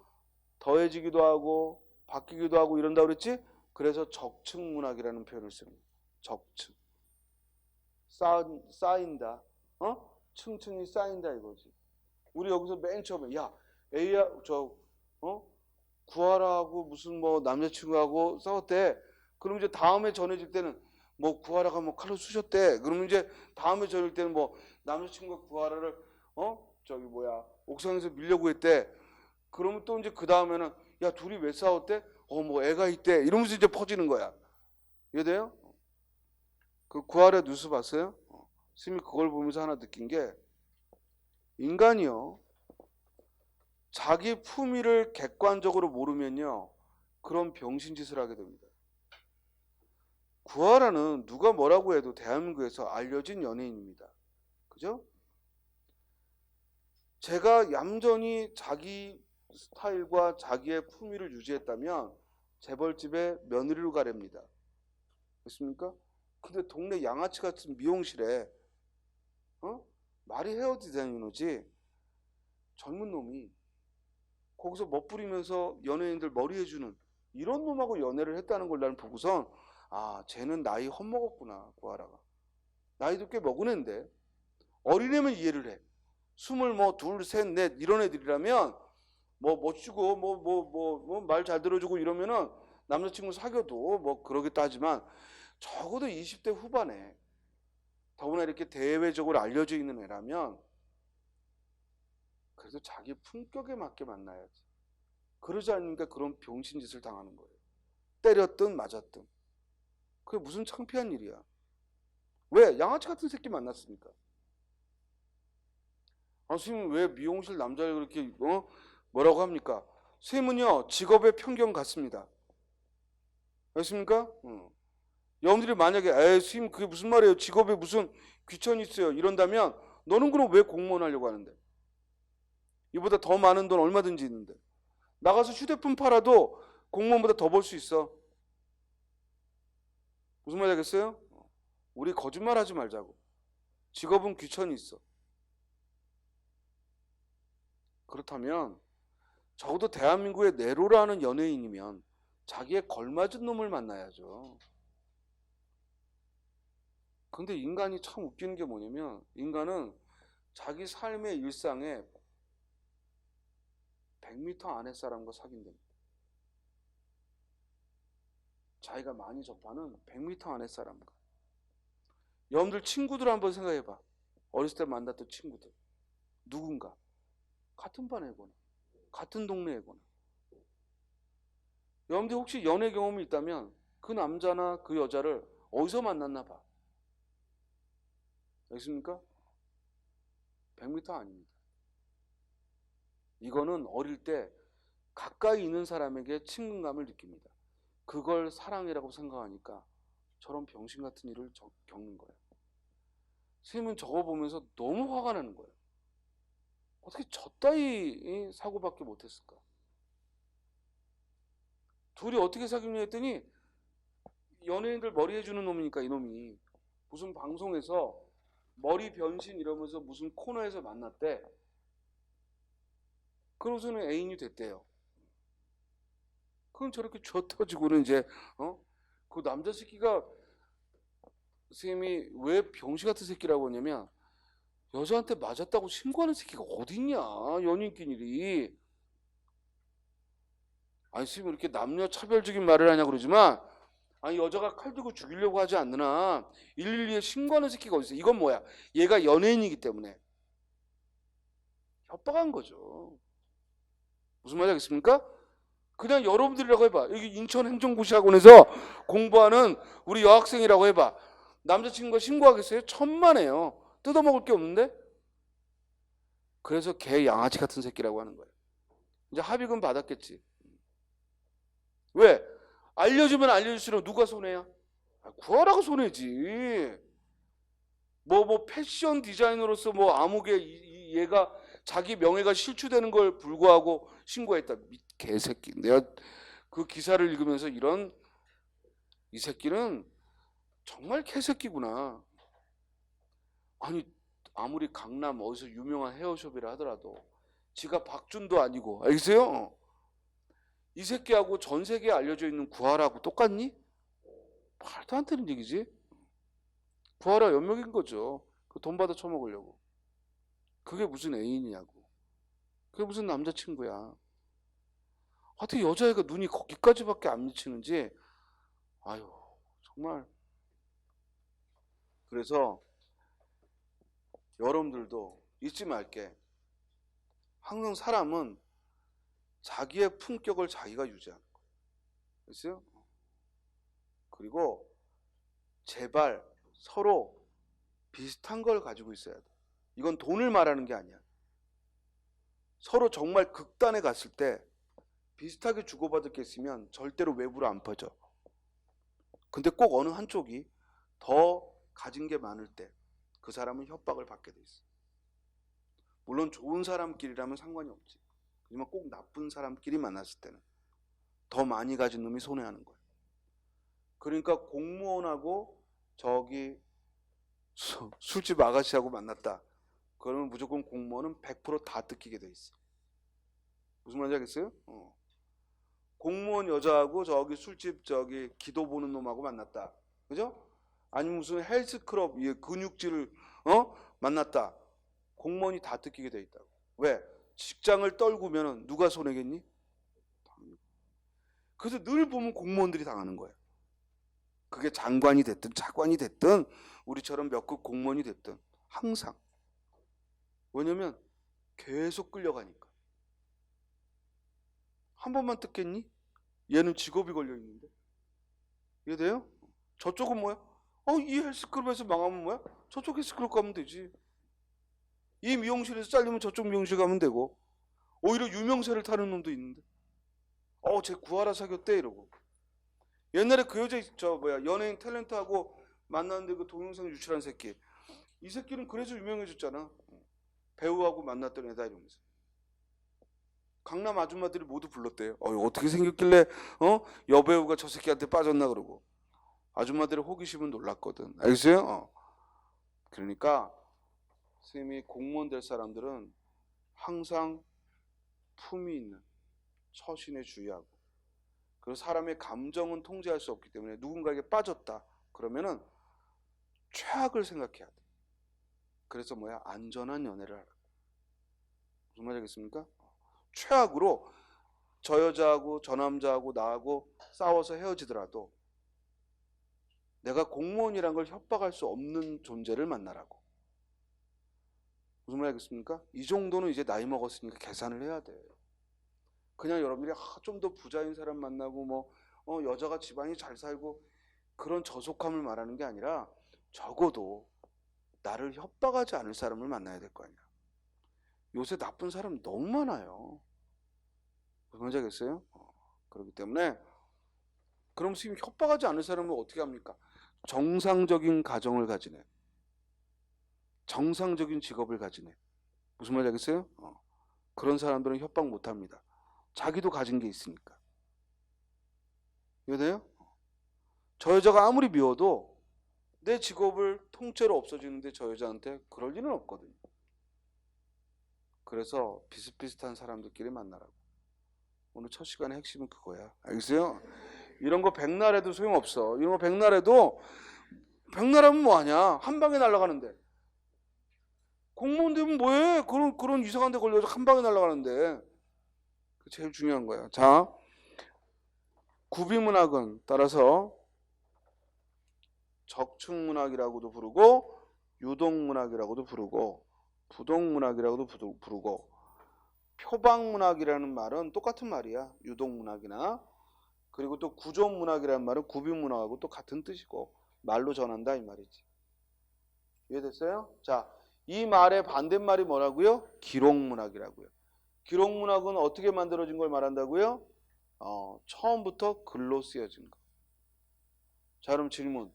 A: 더해지기도 하고 바뀌기도 하고 이런다고 그랬지? 그래서 적층문학이라는 표현을 씁니다. 적층. 쌓인다. 층층이 쌓인다 이거지. 우리 여기서 맨 처음에 야 A야 구하라하고 무슨 뭐 남자친구하고 싸웠대. 그럼 이제 다음에 전해질 때는 뭐 구하라가 뭐 칼로 쑤셨대. 그러면 이제 다음에 전해질 때는 뭐 남자친구가 구하라를 옥상에서 밀려고 했대. 그러면 또 이제 그 다음에는 야 둘이 왜 싸웠대? 뭐 애가 있대. 이러면서 이제 퍼지는 거야. 이해돼요? 그 구하라 뉴스 봤어요? 스님이 그걸 보면서 하나 느낀 게 인간이요. 자기 품위를 객관적으로 모르면요. 그런 병신짓을 하게 됩니다. 구하라는 누가 뭐라고 해도 대한민국에서 알려진 연예인입니다. 그죠? 제가 얌전히 자기 스타일과 자기의 품위를 유지했다면 재벌집에 며느리로 가렵니다. 그렇습니까? 근데 동네 양아치 같은 미용실에 말이 헤어 디자이너지 젊은 놈이 거기서 멋부리면서 연예인들 머리 해주는 이런 놈하고 연애를 했다는 걸 나는 보고선 아 쟤는 나이 헛먹었구나. 구하라가 나이도 꽤 먹은 애인데 어린애면 이해를 해. 22, 셋, 넷 이런 애들이라면 뭐 멋지고 뭐 말 잘 들어주고 이러면은 남자친구 사귀어도 뭐 그러겠다 하지만 적어도 20대 후반에 더구나 이렇게 대외적으로 알려져 있는 애라면 그래도 자기 품격에 맞게 만나야지. 그러지 않으니까 그런 병신짓을 당하는 거예요. 때렸든 맞았든. 그게 무슨 창피한 일이야. 왜? 양아치 같은 새끼 만났으니까. 선생님 왜 미용실 남자를 그렇게 뭐라고 합니까? 선생님은요 직업의 편견 같습니다. 알겠습니까? 여러분들이 만약에 선생님 그게 무슨 말이에요? 직업에 무슨 귀천이 있어요. 이런다면 너는 그럼 왜 공무원 하려고 하는데? 이보다 더 많은 돈 얼마든지 있는데. 나가서 휴대폰 팔아도 공무원보다 더 벌 수 있어. 무슨 말 하겠어요? 우리 거짓말 하지 말자고. 직업은 귀천이 있어. 그렇다면 적어도 대한민국의 네로라는 연예인이면 자기에 걸맞은 놈을 만나야죠. 근데 인간이 참 웃기는 게 뭐냐면 인간은 자기 삶의 일상에 100m 안의 사람과 사귄답니다. 자기가 많이 접하는 100m 안의 사람과. 여러분들 친구들 한번 생각해봐. 어렸을 때 만났던 친구들. 누군가. 같은 반 애거나 같은 동네 애거나. 여러분들 혹시 연애 경험이 있다면 그 남자나 그 여자를 어디서 만났나 봐. 알겠습니까? 100m 아닙니다. 이거는 어릴 때 가까이 있는 사람에게 친근감을 느낍니다. 그걸 사랑이라고 생각하니까 저런 병신 같은 일을 겪는 거예요. 선생님은 저거 보면서 너무 화가 나는 거예요. 어떻게 저따위 사고밖에 못했을까? 둘이 어떻게 사귀냐 했더니 연예인들 머리 해주는 놈이니까 이놈이 무슨 방송에서 머리 변신 이러면서 무슨 코너에서 만났대. 그러고서는 애인이 됐대요. 그럼 저렇게 쥐어 터지고는 이제 그 남자 새끼가 선생님이 왜 병신 같은 새끼라고 하냐면 여자한테 맞았다고 신고하는 새끼가 어딨냐 연인끼리. 아니 선생님 이렇게 남녀 차별적인 말을 하냐 그러지만 아니 여자가 칼 들고 죽이려고 하지 않느나 112에 신고하는 새끼가 어딨어. 이건 뭐야? 얘가 연예인이기 때문에 협박한 거죠. 무슨 말인지 알겠습니까? 그냥 여러분들이라고 해봐. 여기 인천행정고시학원에서 공부하는 우리 여학생이라고 해봐. 남자친구가 신고하겠어요? 천만에요. 뜯어먹을 게 없는데? 그래서 개 양아치 같은 새끼라고 하는 거예요. 이제 합의금 받았겠지. 왜? 알려주면 알려줄수록 누가 손해야? 구하라가 손해지. 뭐 패션 디자이너로서 뭐 아무개 얘가 자기 명예가 실추되는 걸 불구하고 신고했다. 개새끼. 내가 그 기사를 읽으면서 이 새끼는 정말 개새끼구나. 아니 아무리 강남 어디서 유명한 헤어숍이라 하더라도 지가 박준도 아니고, 알겠어요? 이 새끼하고 전 세계에 알려져 있는 구하라하고 똑같니? 말도 안 되는 얘기지. 구하라 연명인 거죠. 그 돈 받아 처먹으려고. 그게 무슨 애인이냐고. 그게 무슨 남자친구야. 어떻게 여자애가 눈이 거기까지밖에 안 미치는지. 아유 정말. 그래서 여러분들도 잊지 말게. 항상 사람은 자기의 품격을 자기가 유지하는 거예요. 그렇죠? 그리고 제발 서로 비슷한 걸 가지고 있어야 돼. 이건 돈을 말하는 게 아니야. 서로 정말 극단에 갔을 때 비슷하게 주고받을 게 있으면 절대로 외부로 안 퍼져. 근데 꼭 어느 한쪽이 더 가진 게 많을 때 그 사람은 협박을 받게 돼 있어. 물론 좋은 사람끼리라면 상관이 없지. 하지만 꼭 나쁜 사람끼리 만났을 때는 더 많이 가진 놈이 손해하는 거예요. 그러니까 공무원하고 저기 술집 아가씨하고 만났다. 그러면 무조건 공무원은 100%다 뜯기게 돼 있어. 무슨 말인지 알겠어요? 공무원 여자하고 저기 술집 저기 기도 보는 놈하고 만났다. 그죠? 아니면 무슨 헬스클럽 근육질을 만났다. 공무원이 다 뜯기게 돼 있다고. 왜? 직장을 떨구면 누가 손해겠니? 그래서 늘 보면 공무원들이 당하는 거예요. 그게 장관이 됐든 차관이 됐든 우리처럼 몇 급 공무원이 됐든 항상. 왜냐면 계속 끌려가니까. 한 번만 뜯겠니? 얘는 직업이 걸려있는데. 이해돼요? 저쪽은 뭐야? 이 헬스클럽에서 망하면 뭐야? 저쪽 헬스클럽 가면 되지. 이 미용실에서 잘리면 저쪽 미용실 가면 되고. 오히려 유명세를 타는 놈도 있는데. 쟤 구하라 사귀었대 이러고. 옛날에 그 여자 연예인 탤런트하고 만났는데 그 동영상 유출한 새끼. 이 새끼는 그래서 유명해졌잖아. 배우하고 만났던 애다 이러면서. 강남 아줌마들이 모두 불렀대요. 어떻게 생겼길래 여배우가 저 새끼한테 빠졌나 그러고. 아줌마들의 호기심은 놀랐거든. 알겠어요? 그러니까 선생님이 공무원 될 사람들은 항상 품이 있는 처신에 주의하고, 그리고 사람의 감정은 통제할 수 없기 때문에 누군가에게 빠졌다 그러면은 최악을 생각해야 돼. 그래서 안전한 연애를 하라. 무슨 말이 겠습니까? 최악으로 저 여자하고 저 남자하고 나하고 싸워서 헤어지더라도 내가 공무원이란 걸 협박할 수 없는 존재를 만나라고. 무슨 말이겠습니까? 이 정도는 이제 나이 먹었으니까 계산을 해야 돼. 그냥 여러분들이 좀 더 부자인 사람 만나고 여자가 집안이 잘 살고 그런 저속함을 말하는 게 아니라 적어도 나를 협박하지 않을 사람을 만나야 될 거 아니야. 요새 나쁜 사람 너무 많아요. 무슨 말인지 알겠어요? 그렇기 때문에 그럼 지금 협박하지 않을 사람은 어떻게 합니까? 정상적인 가정을 가지네. 정상적인 직업을 가지네. 무슨 말인지 알겠어요? 그런 사람들은 협박 못합니다. 자기도 가진 게 있으니까. 이해돼요? 저 여자가 아무리 미워도 내 직업을 통째로 없어지는데 저 여자한테 그럴 일은 없거든요. 그래서 비슷비슷한 사람들끼리 만나라고. 오늘 첫 시간의 핵심은 그거야. 알겠어요? 이런 거 백날 해도 소용없어. 이런 거 백날 해도, 백날 하면 뭐하냐? 한 방에 날아가는데. 공무원 되면 뭐해? 그런 이상한 데 걸려서 한 방에 날아가는데. 그게 제일 중요한 거야. 자, 구비문학은 따라서 적층문학이라고도 부르고 유동문학이라고도 부르고 부동문학이라고도 부르고 표방문학이라는 말은 똑같은 말이야. 유동문학이나. 그리고 또 구조문학이라는 말은 구비문학하고 또 같은 뜻이고 말로 전한다 이 말이지. 이해됐어요? 자, 이 말의 반대말이 뭐라고요? 기록문학이라고요. 기록문학은 어떻게 만들어진 걸 말한다고요? 처음부터 글로 쓰여진 거. 자, 그럼 질문.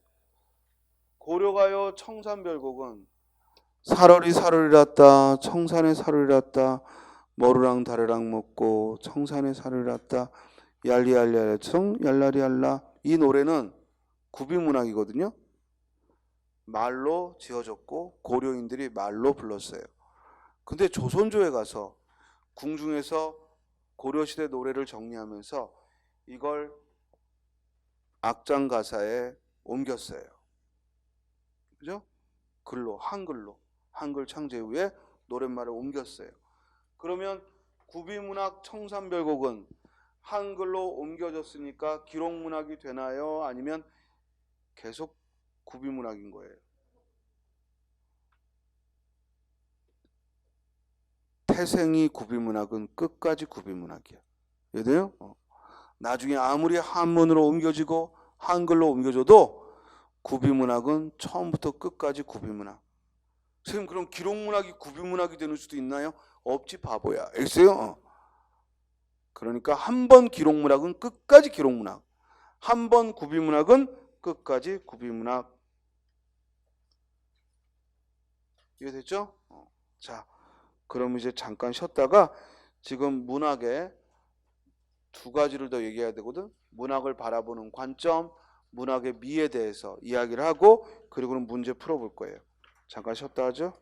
A: 고려가요 청산별곡은 사월이 사월이랐다, 청산의 사월이랐다, 머루랑 다르랑 먹고 청산에 살을 낳다 얄리얄리얄청 얄라리얄라. 이 노래는 구비문학이거든요. 말로 지어졌고 고려인들이 말로 불렀어요. 근데 조선조에 가서 궁중에서 고려시대 노래를 정리하면서 이걸 악장 가사에 옮겼어요. 그죠? 글로, 한글로, 한글 창제 후에 노랫말을 옮겼어요. 그러면 구비문학 청산별곡은 한글로 옮겨졌으니까 기록문학이 되나요? 아니면 계속 구비문학인 거예요? 태생이 구비문학은 끝까지 구비문학이야. 이해돼요? 나중에 아무리 한문으로 옮겨지고 한글로 옮겨져도 구비문학은 처음부터 끝까지 구비문학. 선생님 그럼 기록문학이 구비문학이 되는 수도 있나요? 없지 바보야. 알겠어요? 그러니까 한 번 기록문학은 끝까지 기록문학, 한 번 구비문학은 끝까지 구비문학. 이해됐죠? 자, 그럼 이제 잠깐 쉬었다가 지금 문학의 두 가지를 더 얘기해야 되거든. 문학을 바라보는 관점, 문학의 미에 대해서 이야기를 하고 그리고는 문제 풀어볼 거예요. 잠깐 쉬었다 하죠.